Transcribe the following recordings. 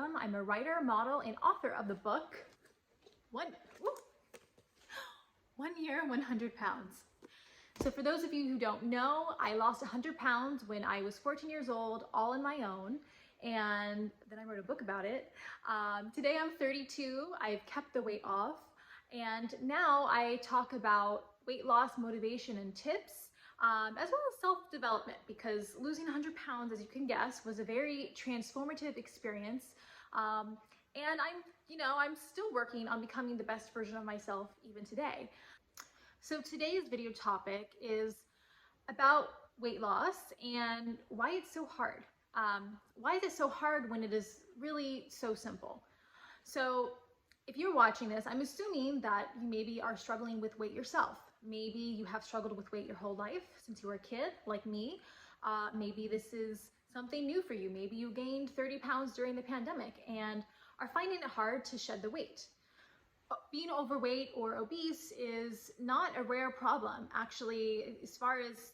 Salem. I'm a writer, model, and author of the book, One Year, 100 Pounds. So for those of you who don't know, I lost 100 pounds when I was 14 years old, all on my own, and then I wrote a book about it. Today I'm 32, I've kept the weight off, and now I talk about weight loss, motivation, and tips, as well as self-development, because losing 100 pounds, as you can guess, was a very transformative experience. And I'm still working on becoming the best version of myself even today. So today's video topic is about weight loss and why it's so hard. Why is it so hard when it is really so simple? So if you're watching this, I'm assuming that you maybe are struggling with weight yourself. Maybe you have struggled with weight your whole life since you were a kid, like me. Maybe this is something new for you. Maybe you gained 30 pounds during the pandemic and are finding it hard to shed the weight. Being overweight or obese is not a rare problem. Actually, as far as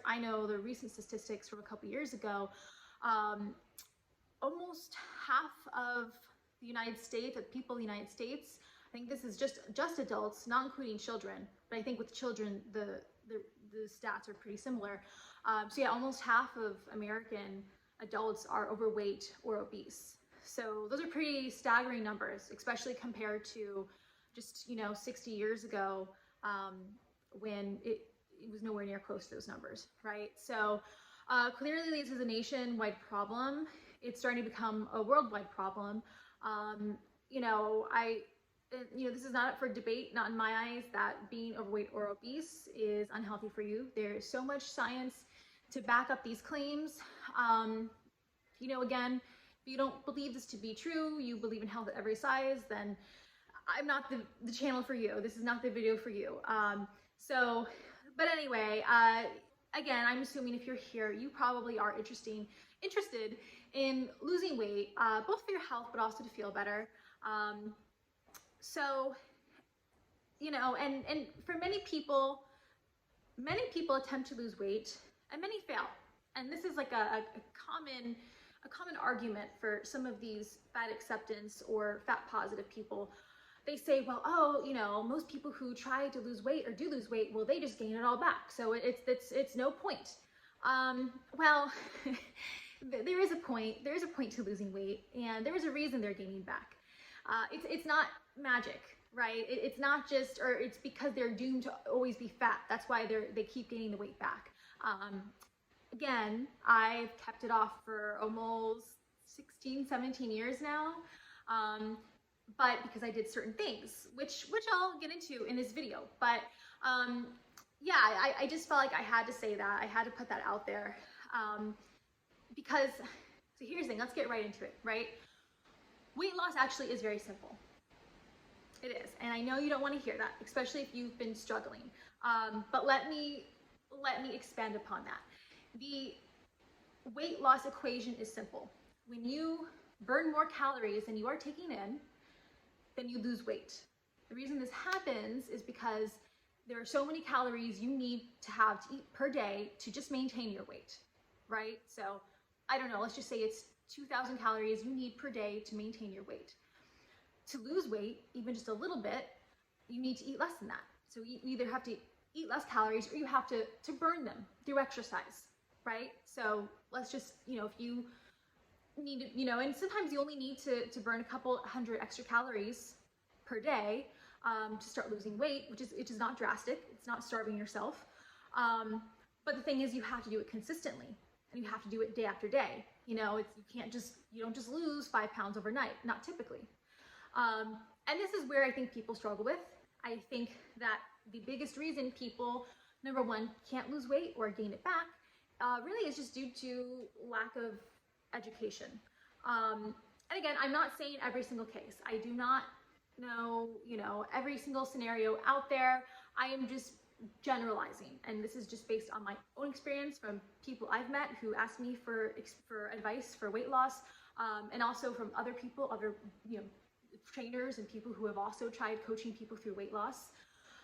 I know, the recent statistics from a couple years ago, almost half of the United States, of people in the United States, I think this is just adults, not including children, but I think with children, the stats are pretty similar. So yeah, almost half of American adults are overweight or obese. So those are pretty staggering numbers, especially compared to just, 60 years ago, when it was nowhere near close to those numbers, right? So clearly this is a nationwide problem. It's starting to become a worldwide problem. This is not up for debate, not in my eyes, that being overweight or obese is unhealthy for you. There's so much science to back up these claims. Again, if you don't believe this to be true, you believe in health at every size, then I'm not the channel for you. This is not the video for you. But anyway, again, I'm assuming if you're here, you probably are interested in losing weight, both for your health, but also to feel better. And for many people attempt to lose weight and many fail. And this is like a common argument for some of these fat acceptance or fat positive people. They say, well, most people who try to lose weight or do lose weight, well, they just gain it all back. So it's no point. Well, there is a point. There is a point to losing weight, and there is a reason they're gaining back. It's not magic, right? It's not just, or it's because they're doomed to always be fat. That's why they keep gaining the weight back. Again, I've kept it off for almost 16, 17 years now. But because I did certain things, which I'll get into in this video. But yeah, I just felt like I had to say that. I had to put that out there. So here's the thing, let's get right into it, right? Weight loss actually is very simple. It is, and I know you don't want to hear that, especially if you've been struggling. But let me expand upon that. The weight loss equation is simple. When you burn more calories than you are taking in, then you lose weight. The reason this happens is because there are so many calories you need to have to eat per day to just maintain your weight, right? So I don't know, let's just say it's 2,000 calories you need per day to maintain your weight. To lose weight, even just a little bit, you need to eat less than that. So you either have to eat less calories or you have to burn them through exercise, right? So let's just, if you need to, and sometimes you only need to burn a couple hundred extra calories per day to start losing weight, which is not drastic. It's not starving yourself. But the thing is, you have to do it consistently, and you have to do it day after day. You don't just lose 5 pounds overnight, not typically. And this is where I think people struggle with. I think that the biggest reason people, number one, can't lose weight or gain it back, really is just due to lack of education. And again, I'm not saying every single case. I do not know, every single scenario out there. I am just generalizing, and this is just based on my own experience from people I've met who ask me for advice for weight loss, and also from other people, other trainers and people who have also tried coaching people through weight loss.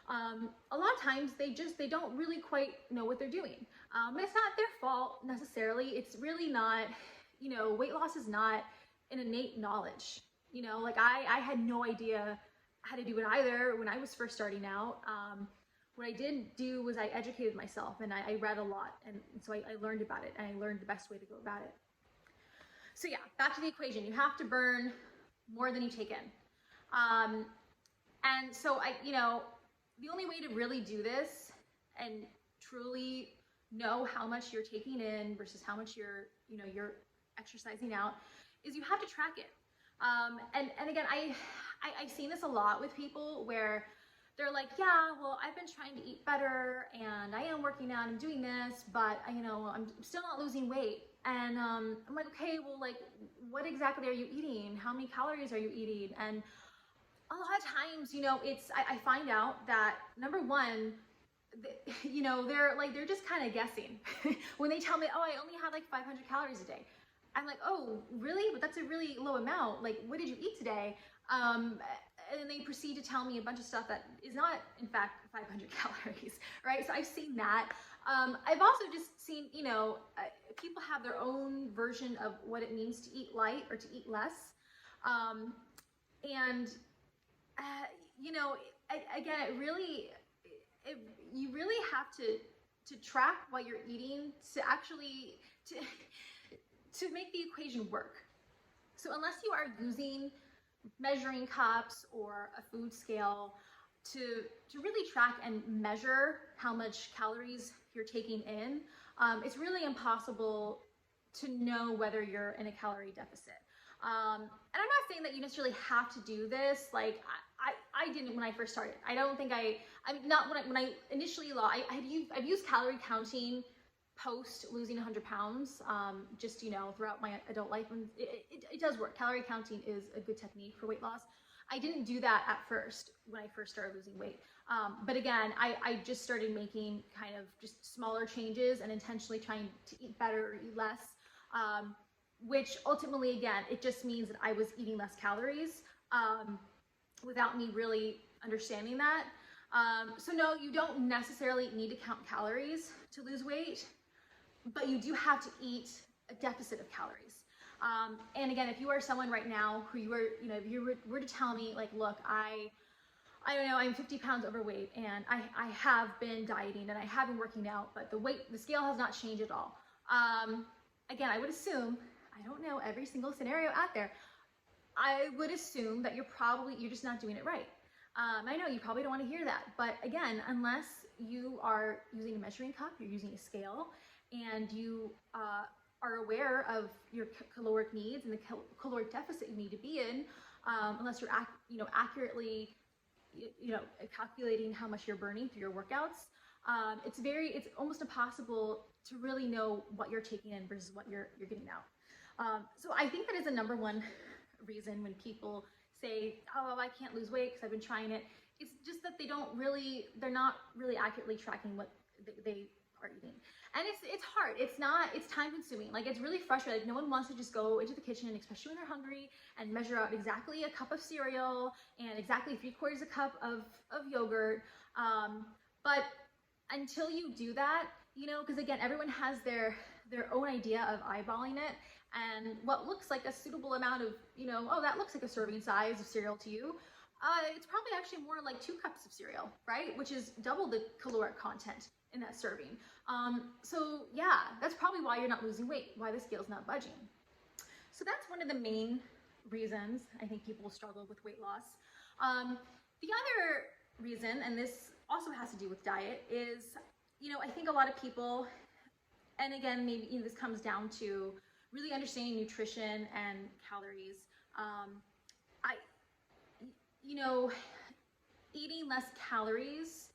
A lot of times they don't really quite know what they're doing. It's not their fault necessarily. It's really not, weight loss is not an innate knowledge. You know, like I had no idea how to do it either when I was first starting out. What I did do was I educated myself, and I read a lot, and so I learned about it, and I learned the best way to go about it. So yeah, back to the equation. You have to burn more than you take in. And so the only way to really do this and truly know how much you're taking in versus how much you're exercising out is you have to track it. And again, I've seen this a lot with people where they're like, yeah, well, I've been trying to eat better and I am working out, I'm doing this, but I'm still not losing weight. And I'm like, okay, well, like, what exactly are you eating? How many calories are you eating? And a lot of times, I find out that number one, they're just kind of guessing when they tell me, oh, I only had like 500 calories a day. I'm like, oh, really? But that's a really low amount. Like, what did you eat today? And then they proceed to tell me a bunch of stuff that is not, in fact, 500 calories, right? So I've seen that. I've also just seen, people have their own version of what it means to eat light or to eat less. Again, you really have to track what you're eating to actually, to make the equation work. So unless you are using measuring cups or a food scale to really track and measure how much calories you're taking in, it's really impossible to know whether you're in a calorie deficit. And I'm not saying that you necessarily have to do this. Like I didn't when I first started. I don't think I'm not when I initially I've used calorie counting post losing 100 pounds, just, throughout my adult life. And it does work. Calorie counting is a good technique for weight loss. I didn't do that at first when I first started losing weight. But again, I just started making kind of just smaller changes and intentionally trying to eat better or eat less, which ultimately, again, it just means that I was eating less calories without me really understanding that. So no, you don't necessarily need to count calories to lose weight, but you do have to eat a deficit of calories. And again, if you are someone right now who if you were to tell me, like, look, I don't know, I'm 50 pounds overweight and I have been dieting and I have been working out, but the scale has not changed at all. Again, I would assume, I don't know every single scenario out there, I would assume that you're just not doing it right. I know you probably don't want to hear that, but again, unless you are using a measuring cup, you're using a scale, and you are aware of your caloric needs and the caloric deficit you need to be in, unless you're accurately calculating how much you're burning through your workouts, it's almost impossible to really know what you're taking in versus what you're getting out. So I think that is a number one reason when people say, oh, I can't lose weight because I've been trying it. It's just that they're not really accurately tracking what they are eating. And it's hard. It's time consuming. Like, it's really frustrating. Like, no one wants to just go into the kitchen, especially when they're hungry, and measure out exactly a cup of cereal and exactly 3/4 a cup of yogurt. But until you do that, because again, everyone has their own idea of eyeballing it, and what looks like a suitable amount of, oh, that looks like a serving size of cereal to you. It's probably actually more like 2 cups of cereal, right? Which is double the caloric content in that serving. So yeah, that's probably why you're not losing weight, why the scale's not budging. So that's one of the main reasons I think people struggle with weight loss. The other reason, and this also has to do with diet, is, I think a lot of people, and again, maybe this comes down to really understanding nutrition and calories. Eating less calories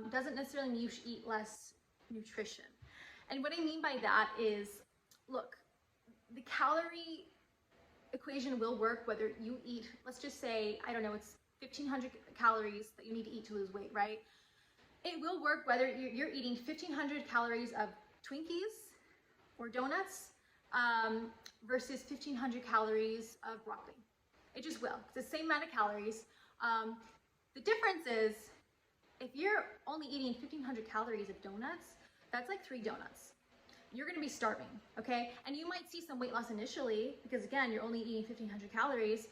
doesn't necessarily mean you should eat less nutrition. And what I mean by that is, look, the calorie equation will work whether you eat, let's just say, I don't know, it's 1,500 calories that you need to eat to lose weight, right? It will work whether you're eating 1,500 calories of Twinkies or donuts versus 1,500 calories of broccoli. It just will. It's the same amount of calories. The difference is, if you're only eating 1,500 calories of donuts, that's like 3 donuts. you're going to be starving, okay? And you might see some weight loss initially because, again, you're only eating 1,500 calories,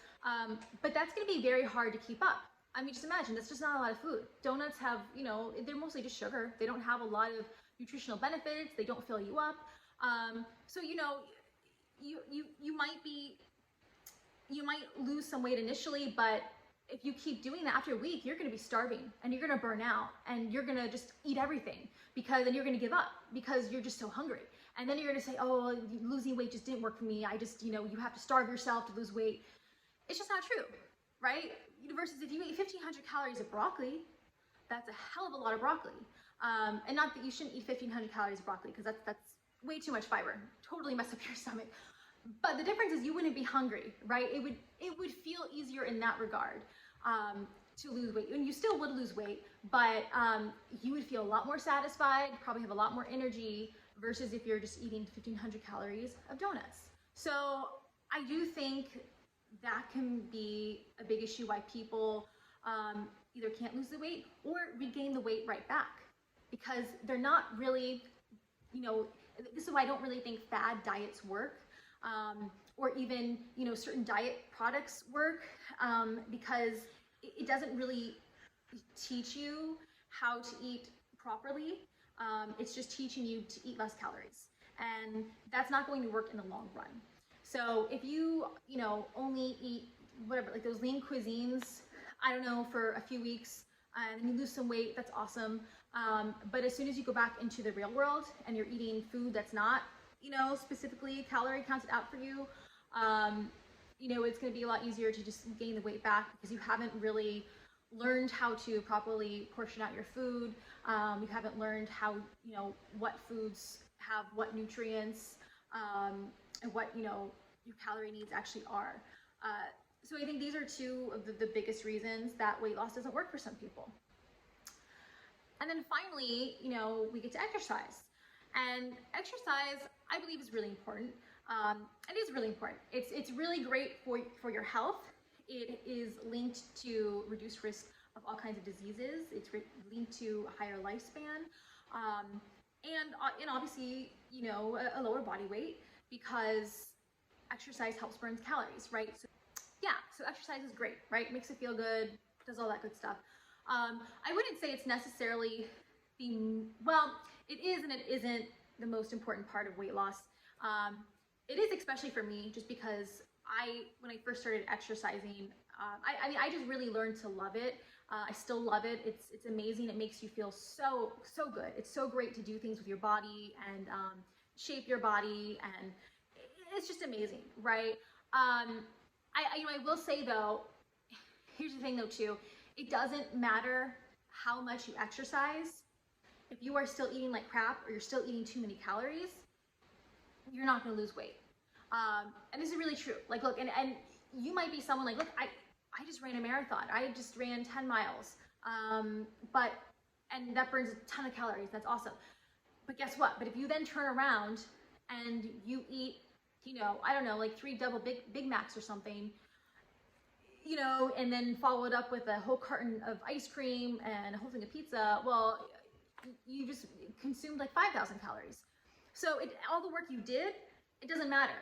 but that's going to be very hard to keep up. I mean, just imagine, that's just not a lot of food. Donuts have, you know, they're mostly just sugar. They don't have a lot of nutritional benefits. They don't fill you up. So, you know, you might lose some weight initially, but if you keep doing that after a week, you're going to be starving and you're going to burn out and you're going to just eat everything then you're going to give up because you're just so hungry. And then you're going to say, oh, losing weight just didn't work for me. You know, you have to starve yourself to lose weight. It's just not true, right? Versus if you eat 1,500 calories of broccoli, that's a hell of a lot of broccoli. And not that you shouldn't eat 1,500 calories of broccoli because that's way too much fiber. Totally mess up your stomach. But the difference is you wouldn't be hungry, right? It would feel easier in that regard to lose weight. And you still would lose weight, but you would feel a lot more satisfied, probably have a lot more energy versus if you're just eating 1,500 calories of donuts. So I do think that can be a big issue why people either can't lose the weight or regain the weight right back because they're not really, you know, this is why I don't really think fad diets work. Or even, you know, certain diet products work because it doesn't really teach you how to eat properly. It's just teaching you to eat less calories, and that's not going to work in the long run. So if you know, only eat whatever, like those lean cuisines, I don't know, for a few weeks, and you lose some weight, that's awesome. But as soon as you go back into the real world and you're eating food that's not, you know, specifically calorie counted out for you, you know, it's going to be a lot easier to just gain the weight back because you haven't really learned how to properly portion out your food. You haven't learned how, you know, what foods have what nutrients, and what, you know, your calorie needs actually are. So I think these are two of the biggest reasons that weight loss doesn't work for some people. And then finally, you know, we get to exercise. And exercise, I believe, is really important. It is really important. It's really great for your health. It is linked to reduced risk of all kinds of diseases. It's linked to a higher lifespan, and obviously, you know, a lower body weight because exercise helps burn calories, right? So yeah, so exercise is great, right? Makes it feel good, does all that good stuff. I wouldn't say it's necessarily well, it is and it isn't the most important part of weight loss. It is, especially for me, just because when I first started exercising, I mean, I just really learned to love it. I still love it. It's amazing. It makes you feel so good. It's so great to do things with your body and shape your body, and it's just amazing, right? I will say though, here's the thing though too, it doesn't matter how much you exercise. If you are still eating like crap or you're still eating too many calories, you're not going to lose weight. And this is really true. Like, look, and you might be someone like, look, I just ran a marathon. I just ran 10 miles. And that burns a ton of calories. That's awesome. But guess what? But if you then turn around and you eat, you know, I don't know, like 3 double Big Macs or something, you know, and then follow it up with a whole carton of ice cream and a whole thing of pizza, well, you just consumed like 5,000 calories. So all the work you did, it doesn't matter.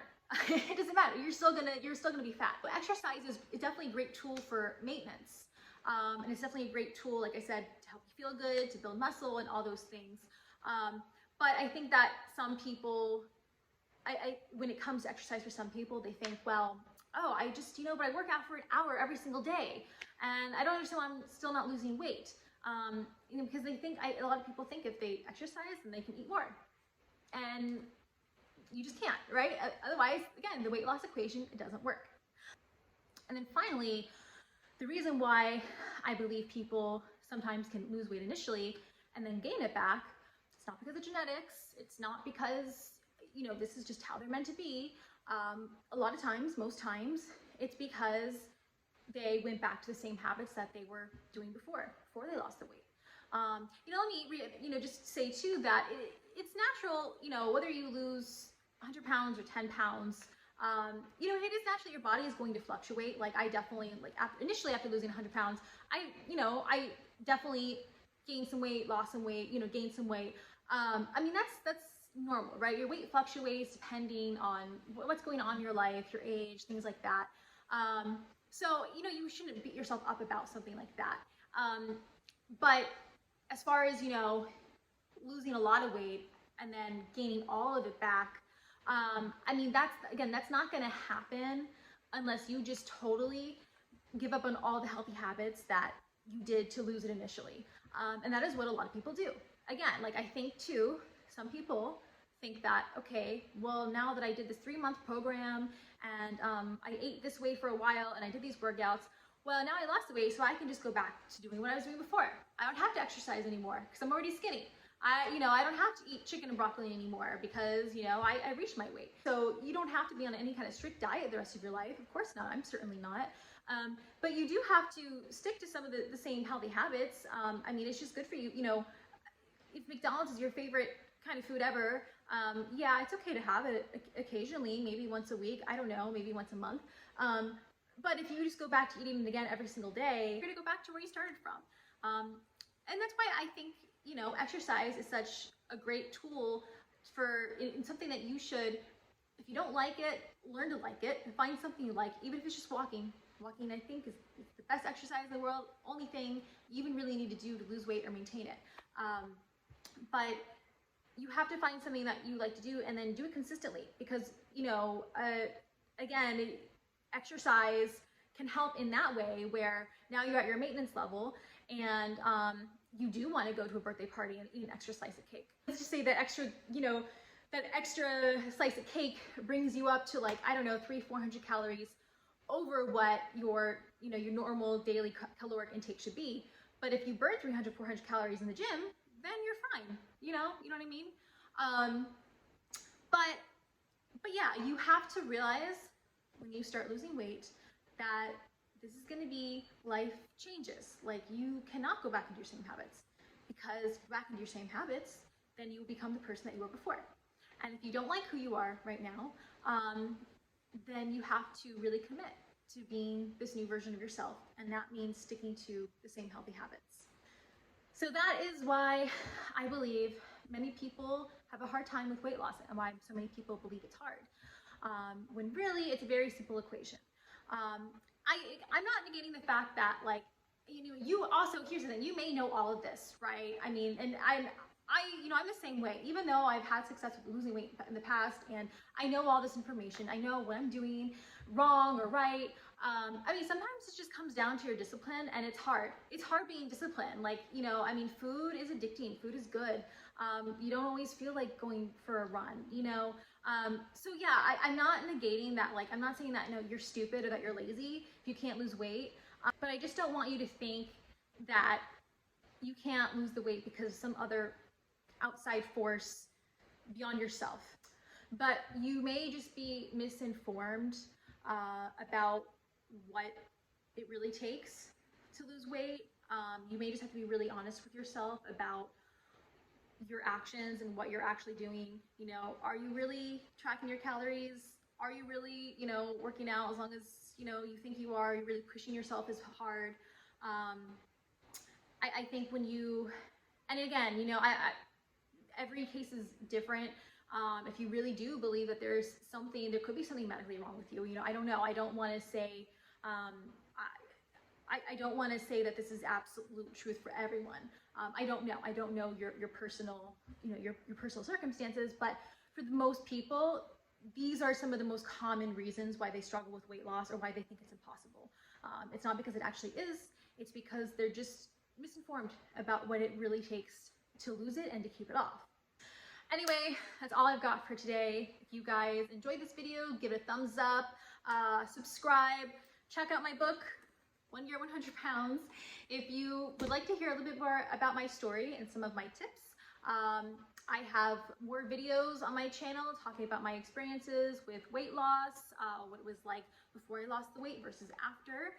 It doesn't matter. You're still gonna be fat. But exercise is definitely a great tool for maintenance, and it's definitely a great tool, like I said, to help you feel good, to build muscle, and all those things. But I think that some people, when it comes to exercise for some people, they think, well, oh, I just, you know, but I work out for an hour every single day, and I don't understand why I'm still not losing weight. You know, because they think, a lot of people think if they exercise, then they can eat more. And you just can't, right? Otherwise, again, the weight loss equation, it doesn't work. And then finally, the reason why I believe people sometimes can lose weight initially and then gain it back, it's not because of genetics. It's not because, you know, this is just how they're meant to be. A lot of times, most times, it's because they went back to the same habits that they were doing before they lost the weight. You know, let me, just say too that it's natural, you know, whether you lose 100 pounds or 10 pounds, you know, it is naturally your body is going to fluctuate. Like I definitely, initially after losing 100 pounds, I definitely gained some weight, lost some weight, you know, gained some weight. I mean, that's normal, right? Your weight fluctuates depending on what's going on in your life, your age, things like that. So, you know, you shouldn't beat yourself up about something like that. But as far as, you know, losing a lot of weight and then gaining all of it back, I mean, that's not going to happen unless you just totally give up on all the healthy habits that you did to lose it initially. And that is what a lot of people do. Again, like I think too, some people think that, okay, well, now that I did this 3-month program and I ate this way for a while and I did these workouts, well, now I lost the weight, so I can just go back to doing what I was doing before. I don't have to exercise anymore because I'm already skinny. I don't have to eat chicken and broccoli anymore because, you know, I reached my weight. So you don't have to be on any kind of strict diet the rest of your life. Of course not. I'm certainly not. But you do have to stick to some of the same healthy habits. I mean, it's just good for you. You know, if McDonald's is your favorite kind of food ever, yeah, it's okay to have it occasionally, maybe once a week. I don't know, maybe once a month. But if you just go back to eating it again every single day, you're gonna go back to where you started from. And that's why I think, you know, exercise is such a great tool for something that you should, if you don't like it, learn to like it and find something you like, even if it's just walking. Walking, I think, is the best exercise in the world, only thing you even really need to do to lose weight or maintain it. But you have to find something that you like to do and then do it consistently because, you know, again, exercise can help in that way where now you're at your maintenance level and you do want to go to a birthday party and eat an extra slice of cake. Let's just say that extra, you know, that extra slice of cake brings you up to like, I don't know, 300-400 calories over what your, you know, your normal daily caloric intake should be. But if you burn 300-400 calories in the gym, then you're fine. You know what I mean? But yeah, you have to realize when you start losing weight that this is going to be life changes. Like you cannot go back into your same habits because if you go back into your same habits, then you will become the person that you were before. And if you don't like who you are right now, then you have to really commit to being this new version of yourself. And that means sticking to the same healthy habits. So that is why I believe many people have a hard time with weight loss and why so many people believe it's hard. When really it's a very simple equation. I'm not negating the fact that, like, you know, you also, here's the thing, you may know all of this, right? I mean, and I'm the same way, even though I've had success with losing weight in the past and I know all this information, I know what I'm doing wrong or right. I mean, sometimes it just comes down to your discipline and it's hard. It's hard being disciplined. Like, you know, I mean, food is addicting. Food is good. You don't always feel like going for a run, you know? So yeah, I'm not negating that. Like, I'm not saying that, no, you're stupid or that you're lazy if you can't lose weight. But I just don't want you to think that you can't lose the weight because of some other outside force beyond yourself. But you may just be misinformed about what it really takes to lose weight. You may just have to be really honest with yourself about your actions and what you're actually doing. You know, are you really tracking your calories? Are you really, you know, working out as long as, you know, you think you are? Are you really pushing yourself as hard? I think when you, and again, you know, every case is different. If you really do believe that there could be something medically wrong with you, you know, I don't know. I don't want to say, I don't want to say that this is absolute truth for everyone. I don't know. I don't know your personal, you know, your personal circumstances, but for the most people, these are some of the most common reasons why they struggle with weight loss or why they think it's impossible. It's not because it actually is. It's because they're just misinformed about what it really takes to lose it and to keep it off. Anyway, that's all I've got for today. If you guys enjoyed this video, give it a thumbs up, subscribe, check out my book, 1 Year, 100 Pounds. If you would like to hear a little bit more about my story and some of my tips, I have more videos on my channel talking about my experiences with weight loss, what it was like before I lost the weight versus after.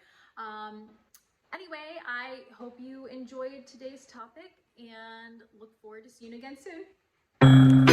Anyway, I hope you enjoyed today's topic and look forward to seeing you again soon.